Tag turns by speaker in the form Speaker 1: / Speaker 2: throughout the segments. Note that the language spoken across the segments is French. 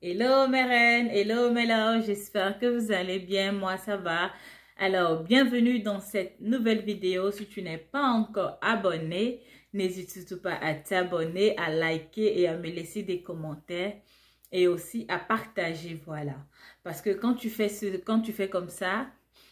Speaker 1: Hello mes reines, hello mes loves, j'espère que vous allez bien, moi ça va. Alors, bienvenue dans cette nouvelle vidéo. Si tu n'es pas encore abonné, n'hésite surtout pas à t'abonner, à liker et à me laisser des commentaires et aussi à partager, voilà. Parce que quand tu fais comme ça,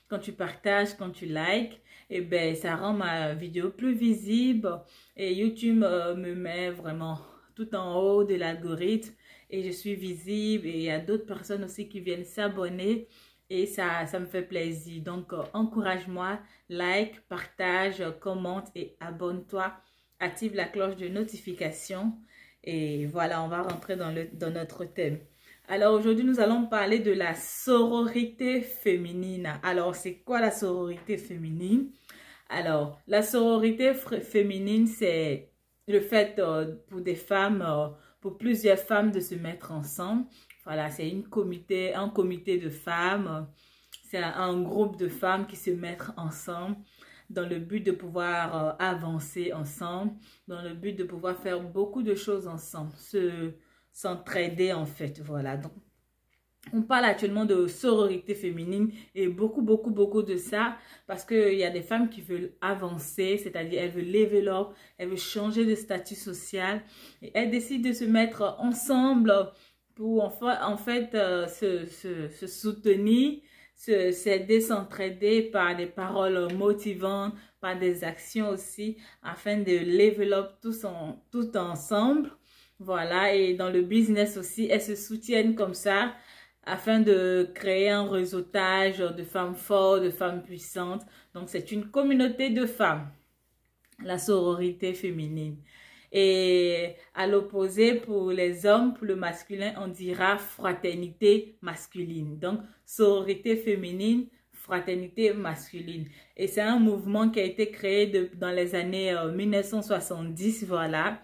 Speaker 1: quand tu partages, quand tu likes, eh ben ça rend ma vidéo plus visible et YouTube me met vraiment tout en haut de l'algorithme et je suis visible et il y a d'autres personnes aussi qui viennent s'abonner et ça me fait plaisir. Donc, encourage-moi, like, partage, commente et abonne-toi. Active la cloche de notification et voilà, on va rentrer dans notre thème. Alors aujourd'hui, nous allons parler de la sororité féminine. Alors, c'est quoi la sororité féminine? Alors, la sororité féminine, c'est le fait pour des femmes, pour plusieurs femmes de se mettre ensemble. Voilà, c'est un comité de femmes. C'est un groupe de femmes qui se mettent ensemble dans le but de pouvoir avancer ensemble, dans le but de pouvoir faire beaucoup de choses ensemble, s'entraider en fait. Voilà, donc on parle actuellement de sororité féminine et beaucoup de ça parce qu'il y a des femmes qui veulent avancer, c'est-à-dire elles veulent level up, elles veulent changer de statut social et elles décident de se mettre ensemble pour en fait se soutenir, s'aider, s'entraider par des paroles motivantes, par des actions aussi afin de level up tout ensemble. Voilà, et dans le business aussi, elles se soutiennent comme ça afin de créer un réseautage de femmes fortes, de femmes puissantes. Donc, c'est une communauté de femmes, la sororité féminine. Et à l'opposé, pour les hommes, pour le masculin, on dira fraternité masculine. Donc, sororité féminine, fraternité masculine. Et c'est un mouvement qui a été créé dans les années 1970, voilà.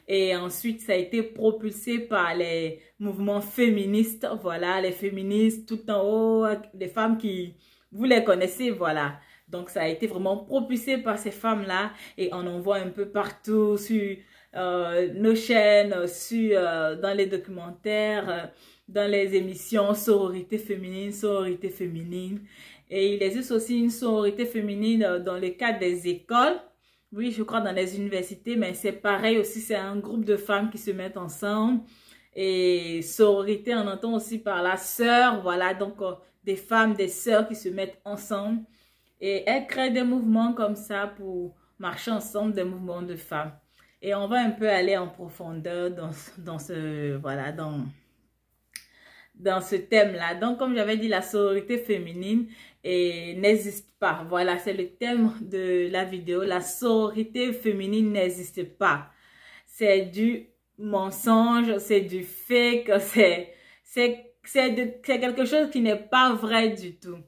Speaker 1: Et ensuite, ça a été propulsé par les mouvements féministes, voilà, les féministes tout en haut, les femmes qui, vous les connaissez, voilà. Donc, ça a été vraiment propulsé par ces femmes-là et on en voit un peu partout sur nos chaînes, dans les documentaires, dans les émissions sororité féminine. Et il existe aussi une sororité féminine dans le cadre des écoles. Oui, je crois dans les universités, mais c'est pareil aussi, c'est un groupe de femmes qui se mettent ensemble. Et sororité, on entend aussi par la sœur, voilà, donc des femmes, des sœurs qui se mettent ensemble. Et elles créent des mouvements comme ça pour marcher ensemble, des mouvements de femmes. Et on va un peu aller en profondeur dans ce thème-là. Donc, comme j'avais dit, la sororité féminine n'existe pas. Voilà, c'est le thème de la vidéo. La sororité féminine n'existe pas. C'est du mensonge, c'est du fake, c'est quelque chose qui n'est pas vrai du tout.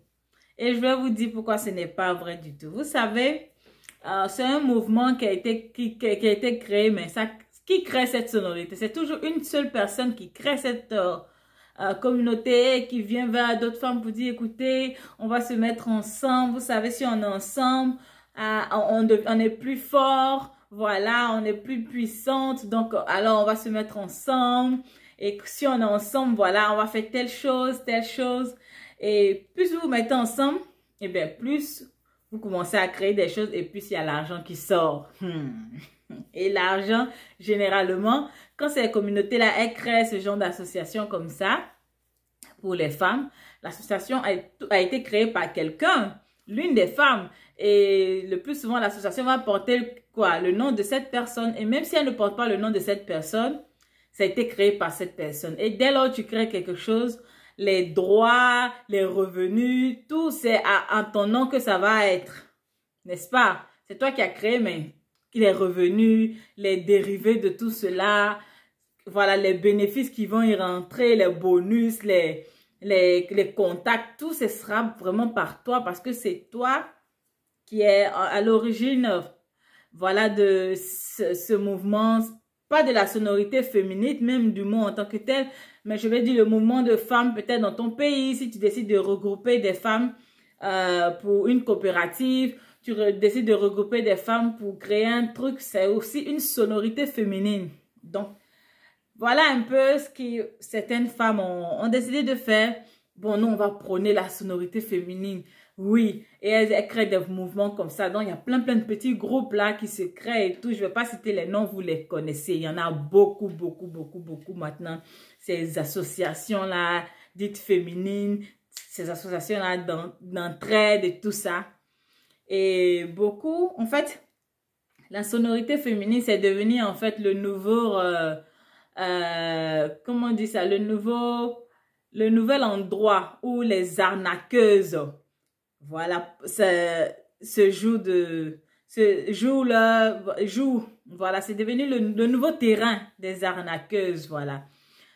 Speaker 1: Et je vais vous dire pourquoi ce n'est pas vrai du tout. Vous savez, c'est un mouvement qui a été créé, mais qui crée cette sonorité? C'est toujours une seule personne qui crée cette communauté, qui vient vers d'autres femmes pour dire, écoutez, on va se mettre ensemble. Vous savez, si on est ensemble, on est plus fort, voilà, on est plus puissante. Donc, alors, on va se mettre ensemble. Et si on est ensemble, voilà, on va faire telle chose. Et plus vous vous mettez ensemble, et bien plus vous commencez à créer des choses et plus il y a l'argent qui sort. Et l'argent, généralement, quand ces communautés-là, elles créent ce genre d'association comme ça, pour les femmes, l'association a été créée par quelqu'un, l'une des femmes. Et le plus souvent, l'association va porter quoi? Le nom de cette personne. Et même si elle ne porte pas le nom de cette personne, ça a été créé par cette personne. Et dès lors, tu crées quelque chose, les droits, les revenus, tout, c'est en ton nom que ça va être. N'est-ce pas? C'est toi qui as créé, mais les revenus, les dérivés de tout cela, voilà, les bénéfices qui vont y rentrer, les bonus, les contacts, tout ce sera vraiment par toi parce que c'est toi qui est à l'origine, voilà, de ce mouvement, pas de la sonorité féminine, même du mot en tant que tel, mais je vais dire le mouvement de femmes peut-être dans ton pays, si tu décides de regrouper des femmes pour une coopérative, tu décides de regrouper des femmes pour créer un truc, c'est aussi une sonorité féminine. Donc, voilà un peu ce que certaines femmes ont décidé de faire. Bon, nous, on va prôner la sonorité féminine. Oui, et elles créent des mouvements comme ça. Donc, il y a plein de petits groupes là qui se créent et tout. Je ne vais pas citer les noms, vous les connaissez. Il y en a beaucoup maintenant. Ces associations-là, dites féminines, ces associations-là d'entraide et tout ça. Et beaucoup, en fait, la sonorité féminine, c'est devenu en fait le nouveau, comment on dit ça, le nouvel endroit où les arnaqueuses, voilà, voilà, c'est devenu le nouveau terrain des arnaqueuses, voilà.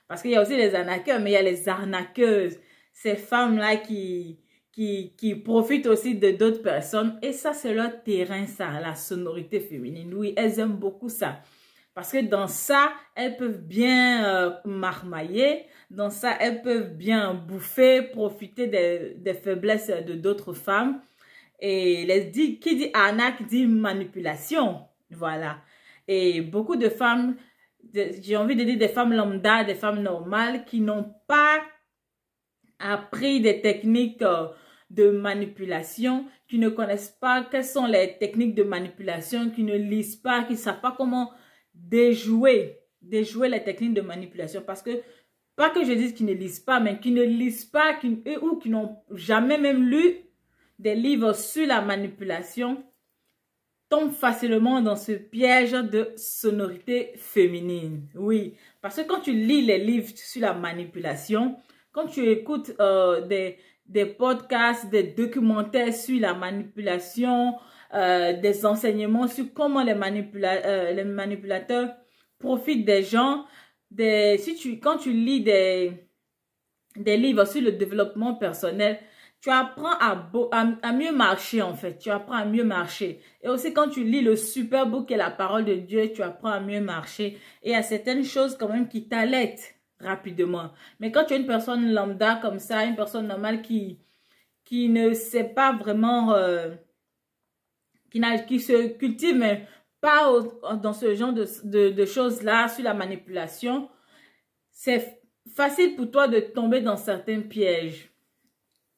Speaker 1: Parce qu'il y a aussi les arnaqueurs, mais il y a les arnaqueuses, ces femmes-là qui profitent aussi de d'autres personnes. Et ça, c'est leur terrain, ça, la sonorité féminine. Oui, elles aiment beaucoup ça. Parce que dans ça, elles peuvent bien marmailler. Dans ça, elles peuvent bien bouffer, profiter des faiblesses de d'autres femmes. Et qui dit arnaque dit manipulation. Voilà. Et beaucoup de femmes, j'ai envie de dire des femmes lambda, des femmes normales qui n'ont pas appris des techniques de manipulation, qui ne connaissent pas quelles sont les techniques de manipulation, qui ne lisent pas, qui ne savent pas comment déjouer les techniques de manipulation. Parce que, pas que je dise qu'ils ne lisent pas, mais qui ne lisent pas ou qui n'ont jamais même lu des livres sur la manipulation, tombent facilement dans ce piège de sonorité féminine. Oui, parce que quand tu lis les livres sur la manipulation, quand tu écoutes des podcasts, des documentaires sur la manipulation, des enseignements sur comment les manipulateurs profitent des gens, quand tu lis des livres sur le développement personnel, tu apprends à mieux marcher en fait. Tu apprends à mieux marcher. Et aussi quand tu lis le Superbook et la parole de Dieu, tu apprends à mieux marcher. Et il y a certaines choses quand même qui t'alertent rapidement. Mais quand tu es une personne lambda comme ça, une personne normale qui ne sait pas vraiment, qui se cultive, mais pas dans ce genre de choses-là, sur la manipulation, c'est facile pour toi de tomber dans certains pièges.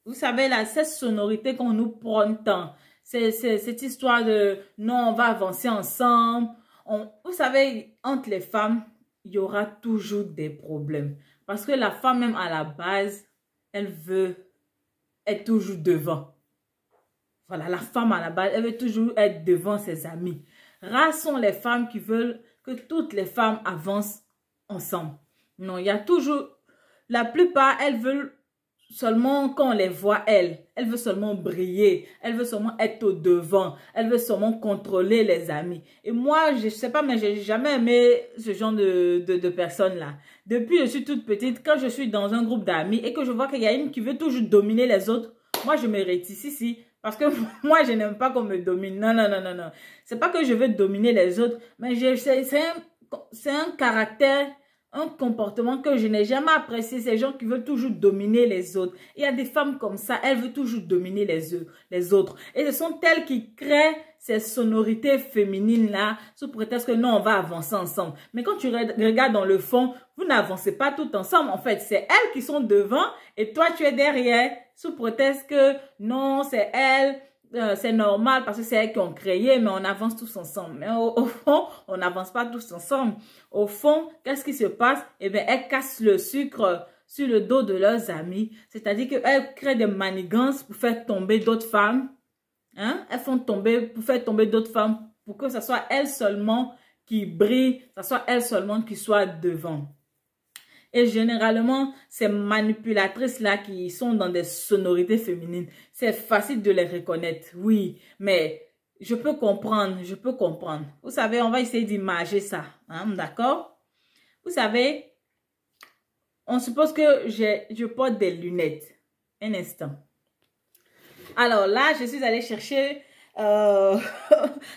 Speaker 1: Vous savez, là, cette sonorité qu'on nous prône tant, c'est cette histoire de non, on va avancer ensemble. Vous savez, entre les femmes, il y aura toujours des problèmes. Parce que la femme, même à la base, elle veut être toujours devant. Voilà, la femme à la base, elle veut toujours être devant ses amis. Rares sont les femmes qui veulent que toutes les femmes avancent ensemble. Non, il y a toujours... La plupart, elles veulent seulement qu'on les voit, elles veulent seulement briller, elles veulent seulement être au devant, elles veulent seulement contrôler les amis. Et moi, je sais pas, mais j'ai jamais aimé ce genre de personnes-là. Depuis que je suis toute petite, quand je suis dans un groupe d'amis et que je vois qu'il y a une qui veut toujours dominer les autres, moi je me réticifie. Parce que moi, je n'aime pas qu'on me domine. Non. C'est pas que je veux dominer les autres, mais c'est un caractère, un comportement que je n'ai jamais apprécié. Ces gens qui veulent toujours dominer les autres. Il y a des femmes comme ça, elles veulent toujours dominer les autres. Et ce sont elles qui créent ces sonorités féminines-là, sous prétexte que non, on va avancer ensemble. Mais quand tu regardes dans le fond, vous n'avancez pas tout ensemble. En fait, c'est elles qui sont devant et toi, tu es derrière, sous prétexte que non, c'est elles. C'est normal parce que c'est elles qui ont créé, mais on avance tous ensemble. Mais au fond, on n'avance pas tous ensemble. Au fond, qu'est-ce qui se passe? Eh bien, elles cassent le sucre sur le dos de leurs amis. C'est-à-dire qu'elles créent des manigances pour faire tomber d'autres femmes. Hein? Elles pour faire tomber d'autres femmes pour que ce soit elles seulement qui brillent, ce soit elles seulement qui soient devant. Et généralement, ces manipulatrices-là qui sont dans des sonorités féminines, c'est facile de les reconnaître, oui. Mais je peux comprendre, Vous savez, on va essayer d'imager ça, hein, d'accord? Vous savez, on suppose que je porte des lunettes. Un instant. Alors là, je suis allée chercher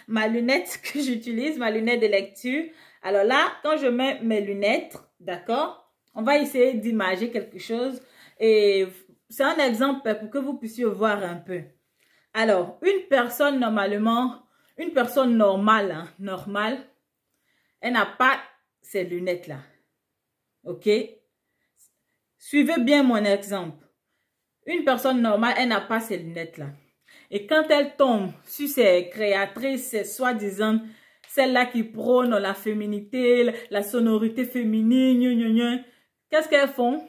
Speaker 1: ma lunette que j'utilise, ma lunette de lecture. Alors là, quand je mets mes lunettes, d'accord? On va essayer d'imager quelque chose et c'est un exemple pour que vous puissiez voir un peu. Alors, une personne normale, hein, normale, elle n'a pas ces lunettes-là. ok? Suivez bien mon exemple. Une personne normale, elle n'a pas ces lunettes-là. Et quand elle tombe sur ces créatrices, ces soi-disant, celles-là qui prônent la féminité, la sonorité féminine, qu'est-ce qu'elles font?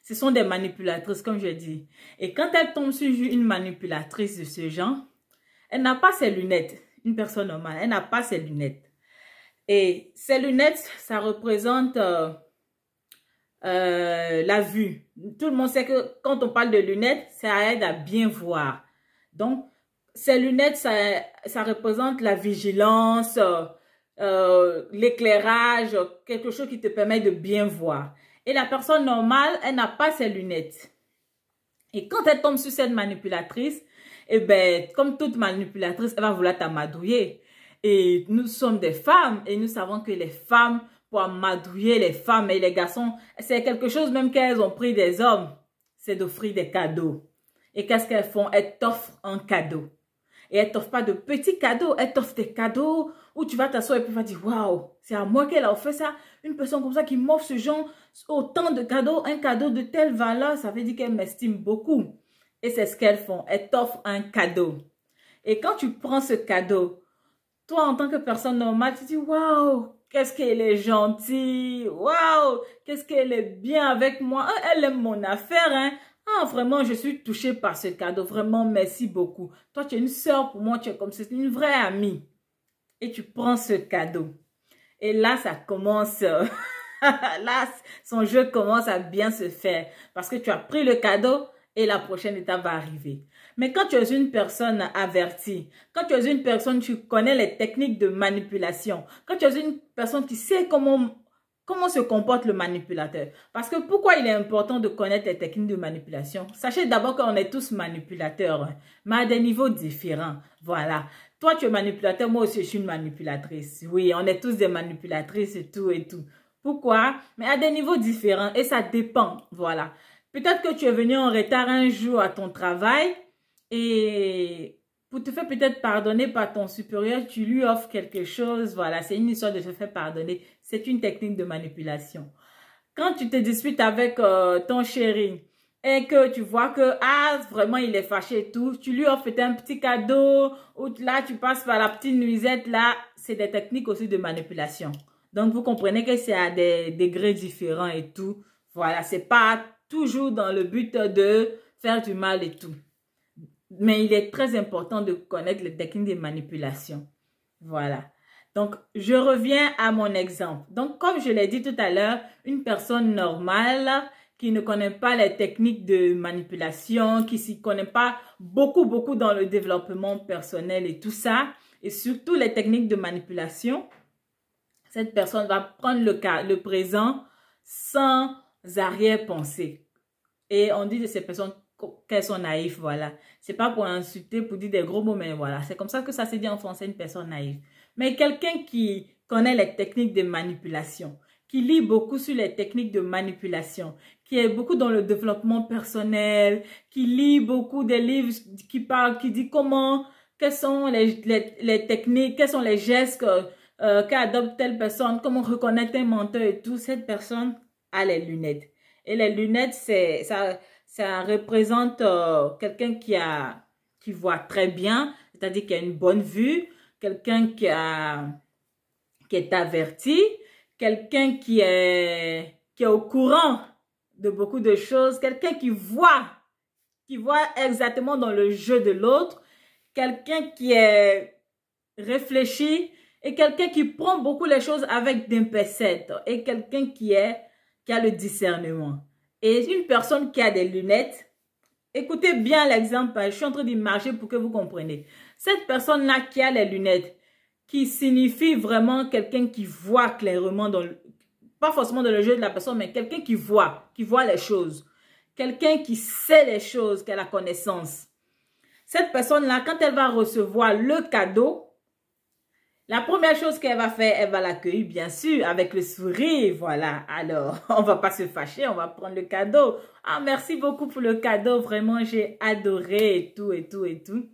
Speaker 1: Ce sont des manipulatrices, comme je dis. Et quand elle tombe sur une manipulatrice de ce genre, elle n'a pas ses lunettes. Une personne normale, elle n'a pas ses lunettes. Et ces lunettes, ça représente la vue. Tout le monde sait que quand on parle de lunettes, ça aide à bien voir. Donc, ces lunettes, ça représente la vigilance, l'éclairage, quelque chose qui te permet de bien voir. Et la personne normale, elle n'a pas ces lunettes. Et quand elle tombe sur cette manipulatrice, eh ben, comme toute manipulatrice, elle va vouloir t'amadouiller. Et nous sommes des femmes et nous savons que les femmes, pour amadouiller les femmes et les garçons, c'est quelque chose même qu'elles ont pris des hommes, c'est d'offrir des cadeaux. Et qu'est-ce qu'elles font? Elles t'offrent un cadeau. Et elles t'offrent pas de petits cadeaux, elles t'offrent des cadeaux où tu vas t'asseoir et puis tu vas dire, waouh, c'est à moi qu'elle a offert ça. Une personne comme ça qui m'offre ce genre, autant de cadeaux, un cadeau de telle valeur, ça veut dire qu'elle m'estime beaucoup. Et c'est ce qu'elles font, elles t'offrent un cadeau. Et quand tu prends ce cadeau, toi en tant que personne normale, tu te dis, waouh, qu'est-ce qu'elle est gentille, waouh, qu'est-ce qu'elle est bien avec moi, elle aime mon affaire, hein. Ah, vraiment, je suis touchée par ce cadeau. Vraiment, merci beaucoup. Toi, tu es une sœur pour moi. Tu es comme c'est une vraie amie. Et tu prends ce cadeau. Et là, ça commence. Là, son jeu commence à bien se faire. Parce que tu as pris le cadeau et la prochaine étape va arriver. Mais quand tu es une personne avertie, quand tu es une personne, tu connais les techniques de manipulation. Quand tu es une personne qui sait comment se comporte le manipulateur. Parce que pourquoi il est important de connaître les techniques de manipulation? Sachez d'abord qu'on est tous manipulateurs, hein, mais à des niveaux différents. Voilà. Toi, tu es manipulateur, moi aussi, je suis une manipulatrice. Oui, on est tous des manipulatrices et tout et tout. Pourquoi? Mais à des niveaux différents et ça dépend. Voilà. Peut-être que tu es venu en retard un jour à ton travail et pour te faire peut-être pardonner par ton supérieur, tu lui offres quelque chose. Voilà, c'est une histoire de se faire pardonner. C'est une technique de manipulation. Quand tu te disputes avec ton chéri et que tu vois que, ah, vraiment, il est fâché et tout, tu lui offres peut-être un petit cadeau ou là, tu passes par la petite nuisette. Là, c'est des techniques aussi de manipulation. Donc, vous comprenez que c'est à des degrés différents et tout. Voilà, c'est pas toujours dans le but de faire du mal et tout. Mais il est très important de connaître les techniques de manipulation. Voilà. Donc, je reviens à mon exemple. Donc, comme je l'ai dit tout à l'heure, une personne normale qui ne connaît pas les techniques de manipulation, qui s'y connaît pas beaucoup dans le développement personnel et tout ça, et surtout les techniques de manipulation, cette personne va prendre le présent sans arrière-pensée. Et on dit de ces personnes qu'elles sont naïves, voilà. C'est pas pour insulter, pour dire des gros mots, mais voilà. C'est comme ça que ça se dit en français, une personne naïve. Mais quelqu'un qui connaît les techniques de manipulation, qui lit beaucoup sur les techniques de manipulation, qui est beaucoup dans le développement personnel, qui lit beaucoup des livres qui parlent, qui dit comment, quelles sont les techniques, quels sont les gestes qu'adopte telle personne, comment reconnaître un menteur et tout, cette personne a les lunettes. Et les lunettes, ça représente quelqu'un qui voit très bien, c'est-à-dire qui a une bonne vue, quelqu'un qui est averti, quelqu'un qui est au courant de beaucoup de choses, quelqu'un qui voit exactement dans le jeu de l'autre, quelqu'un qui est réfléchi et quelqu'un qui prend beaucoup les choses avec des pincettes et quelqu'un qui a le discernement. Et une personne qui a des lunettes, écoutez bien l'exemple, je suis en train d'imaginer pour que vous compreniez. Cette personne-là qui a les lunettes, qui signifie vraiment quelqu'un qui voit clairement, pas forcément dans le jeu de la personne, mais quelqu'un qui voit les choses. Quelqu'un qui sait les choses, qui a la connaissance. Cette personne-là, quand elle va recevoir le cadeau, la première chose qu'elle va faire, elle va l'accueillir, bien sûr, avec le sourire, voilà. Alors, on va pas se fâcher, on va prendre le cadeau. Ah, merci beaucoup pour le cadeau, vraiment, j'ai adoré et tout, et tout, et tout.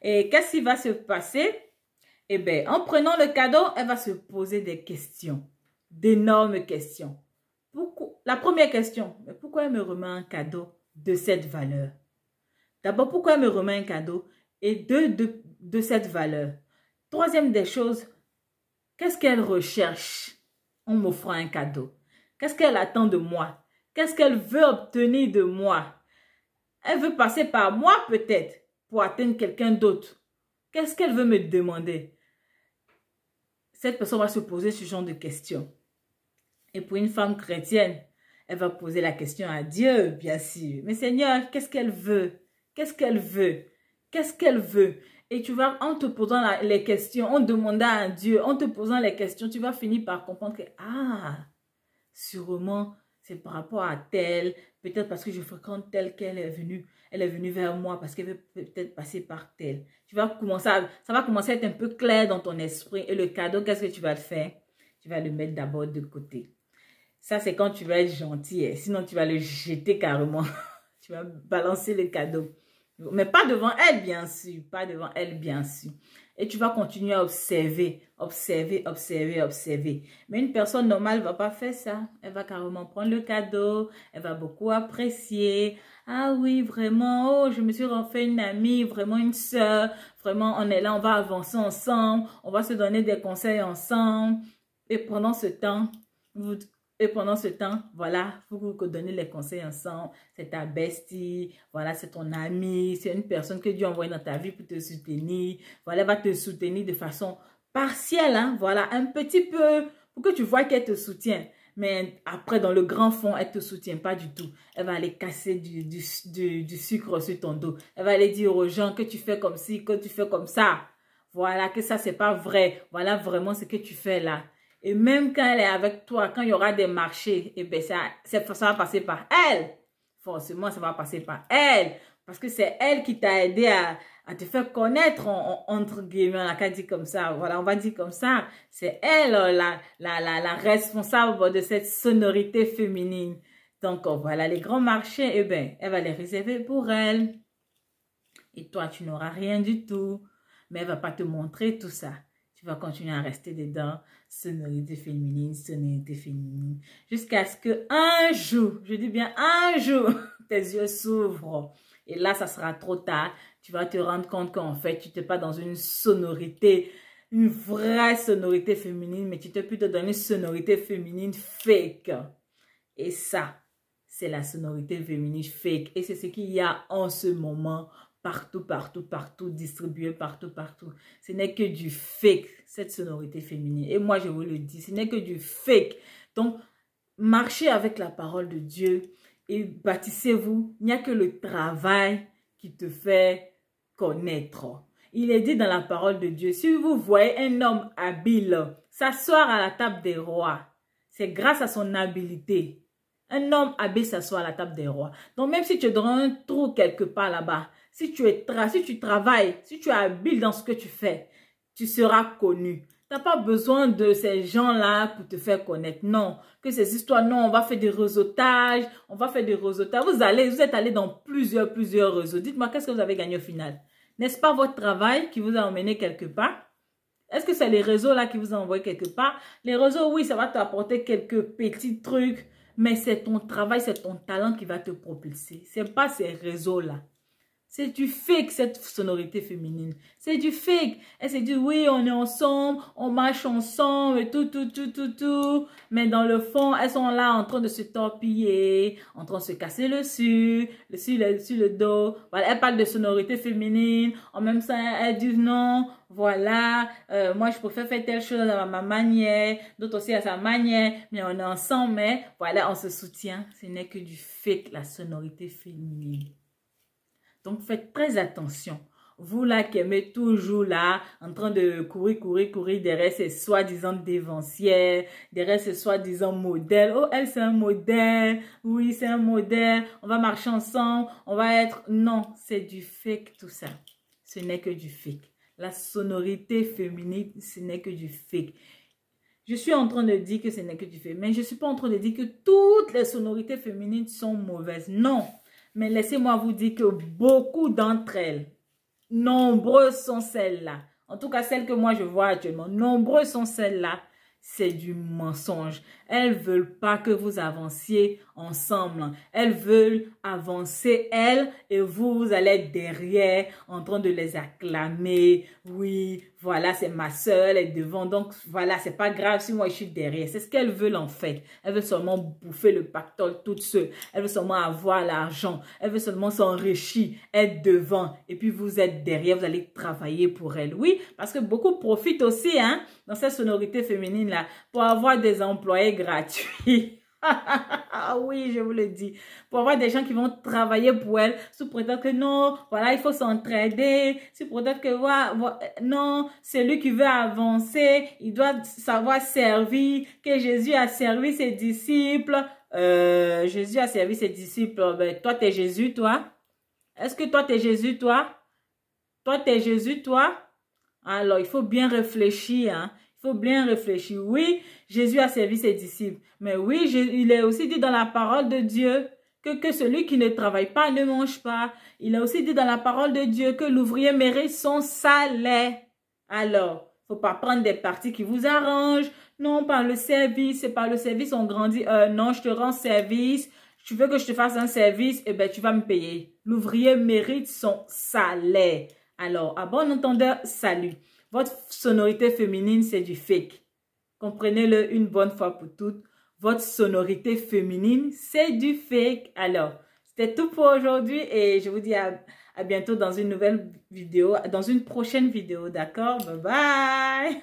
Speaker 1: Et qu'est-ce qui va se passer? Eh bien, en prenant le cadeau, elle va se poser des questions, d'énormes questions. la première question, mais pourquoi elle me remet un cadeau de cette valeur? D'abord, pourquoi elle me remet un cadeau et de cette valeur? Troisième des choses, qu'est-ce qu'elle recherche en m'offrant un cadeau? Qu'est-ce qu'elle attend de moi? Qu'est-ce qu'elle veut obtenir de moi? Elle veut passer par moi peut-être pour atteindre quelqu'un d'autre. Qu'est-ce qu'elle veut me demander? Cette personne va se poser ce genre de questions. Et pour une femme chrétienne, elle va poser la question à Dieu, bien sûr. Mais Seigneur, qu'est-ce qu'elle veut? Qu'est-ce qu'elle veut? Qu'est-ce qu'elle veut? Et tu vas, en te posant les questions, en demandant à Dieu, en te posant les questions, tu vas finir par comprendre que, ah, sûrement, c'est par rapport à tel, peut-être parce que je fréquente tel qu'elle est venue vers moi parce qu'elle veut peut-être passer par tel. Tu vas commencer ça va commencer à être un peu clair dans ton esprit. Et le cadeau, qu'est-ce que tu vas le faire? Tu vas le mettre d'abord de côté. Ça, c'est quand tu vas être gentil. Hein. Sinon, tu vas le jeter carrément. Tu vas balancer le cadeau. Mais pas devant elle, bien sûr. Pas devant elle, bien sûr. Et tu vas continuer à observer, observer, observer, observer. Mais une personne normale ne va pas faire ça. Elle va carrément prendre le cadeau. Elle va beaucoup apprécier. Ah oui, vraiment, oh, je me suis refait une amie, vraiment une sœur. Vraiment, on est là, on va avancer ensemble. On va se donner des conseils ensemble. Et pendant ce temps, voilà, vous vous donnez les conseils ensemble. C'est ta bestie, voilà, c'est ton ami, c'est une personne que Dieu a envoyée dans ta vie pour te soutenir. Voilà, elle va te soutenir de façon partielle, hein, voilà, un petit peu, pour que tu vois qu'elle te soutient. Mais après, dans le grand fond, elle ne te soutient pas du tout. Elle va aller casser du sucre sur ton dos. Elle va aller dire aux gens que tu fais comme ci, que tu fais comme ça. Voilà, que ça, c'est pas vrai. Voilà vraiment ce que tu fais là. Et même quand elle est avec toi, quand il y aura des marchés, eh bien, ça va passer par elle. Forcément, ça va passer par elle. Parce que c'est elle qui t'a aidé à te faire connaître, entre guillemets, on l'a dit comme ça. Voilà, on va dire comme ça. C'est elle la responsable de cette sonorité féminine. Donc, voilà, les grands marchés, eh bien, elle va les réserver pour elle. Et toi, tu n'auras rien du tout. Mais elle ne va pas te montrer tout ça. Tu vas continuer à rester dedans, sonorité féminine, jusqu'à ce que un jour, je dis bien un jour, tes yeux s'ouvrent. Et là, ça sera trop tard. Tu vas te rendre compte qu'en fait, tu n'es pas dans une sonorité, une vraie sonorité féminine, mais tu t'es plutôt dans une sonorité féminine fake. Et ça, c'est la sonorité féminine fake. Et c'est ce qu'il y a en ce moment. Partout, partout, partout, distribué partout, partout. Ce n'est que du fake, cette sonorité féminine. Et moi, je vous le dis, ce n'est que du fake. Donc, marchez avec la parole de Dieu et bâtissez-vous. Il n'y a que le travail qui te fait connaître. Il est dit dans la parole de Dieu, si vous voyez un homme habile s'asseoir à la table des rois, c'est grâce à son habileté. Un homme habile s'assoit à la table des rois. Donc, même si tu es dans un trou quelque part là-bas, si tu travailles, si tu es habile dans ce que tu fais, tu seras connu. Tu n'as pas besoin de ces gens-là pour te faire connaître. Non, que ces histoires, non, on va faire des réseautages, on va faire des réseautages. Vous êtes allé dans plusieurs réseaux. Dites-moi, qu'est-ce que vous avez gagné au final? N'est-ce pas votre travail qui vous a emmené quelque part? Est-ce que c'est les réseaux là qui vous ont envoyé quelque part? Les réseaux, oui, ça va t'apporter quelques petits trucs, mais c'est ton travail, c'est ton talent qui va te propulser. Ce n'est pas ces réseaux-là. C'est du fake, cette sonorité féminine. C'est du fake. Elle s'est dit, oui, on est ensemble, on marche ensemble, et tout. Mais dans le fond, elles sont là en train de se torpiller, en train de se casser le le dos. Voilà, elles parlent de sonorité féminine. En même temps, elles disent, non, voilà, moi, je préfère faire telle chose à ma manière, d'autres aussi à sa manière, mais on est ensemble, mais voilà, on se soutient. Ce n'est que du fake, la sonorité féminine. Donc, faites très attention. Vous là qui aimez toujours là, en train de courir derrière ces soi-disant dévancières, derrière ces soi-disant modèles. Oh, elle c'est un modèle. Oui, c'est un modèle. On va marcher ensemble. On va être... Non, c'est du fake tout ça. Ce n'est que du fake. La sonorité féminine, ce n'est que du fake. Je suis en train de dire que ce n'est que du fake. Mais je ne suis pas en train de dire que toutes les sonorités féminines sont mauvaises. Non. Mais laissez-moi vous dire que beaucoup d'entre elles, nombreuses sont celles-là. En tout cas, celles que moi je vois actuellement, nombreuses sont celles-là. C'est du mensonge. Elles veulent pas que vous avanciez ensemble. Elles veulent avancer, elles, et vous allez être derrière en train de les acclamer. Oui, voilà, c'est ma soeur, elle est devant. Donc, voilà, c'est pas grave si moi je suis derrière. C'est ce qu'elles veulent en fait. Elles veulent seulement bouffer le pactole toutes seules. Elles veulent seulement avoir l'argent. Elles veulent seulement s'enrichir, être devant. Et puis vous êtes derrière, vous allez travailler pour elles. Oui, parce que beaucoup profitent aussi, hein, dans cette sonorité féminine-là, pour avoir des employés gratuits. Ah oui, je vous le dis. Pour avoir des gens qui vont travailler pour elle sous prétexte que non, voilà, il faut s'entraider. Sous prétexte que non, c'est lui qui veut avancer. Il doit savoir servir. Que Jésus a servi ses disciples. Jésus a servi ses disciples. Ben, toi, t'es Jésus, toi? Est-ce que toi, t'es Jésus, toi? Toi, t'es Jésus, toi? Alors, il faut bien réfléchir, hein. Il faut bien réfléchir. Oui, Jésus a servi ses disciples. Mais oui, il est aussi dit dans la parole de Dieu que celui qui ne travaille pas ne mange pas. Il a aussi dit dans la parole de Dieu que l'ouvrier mérite son salaire. Alors, il ne faut pas prendre des parties qui vous arrangent. Non, par le service, c'est par le service on grandit. Non, je te rends service. Tu veux que je te fasse un service? Eh bien, tu vas me payer. L'ouvrier mérite son salaire. Alors, à bon entendeur, salut. Votre sonorité féminine, c'est du fake. Comprenez-le une bonne fois pour toutes. Votre sonorité féminine, c'est du fake. Alors, c'était tout pour aujourd'hui et je vous dis à bientôt dans une nouvelle vidéo, dans une prochaine vidéo, d'accord? Bye bye!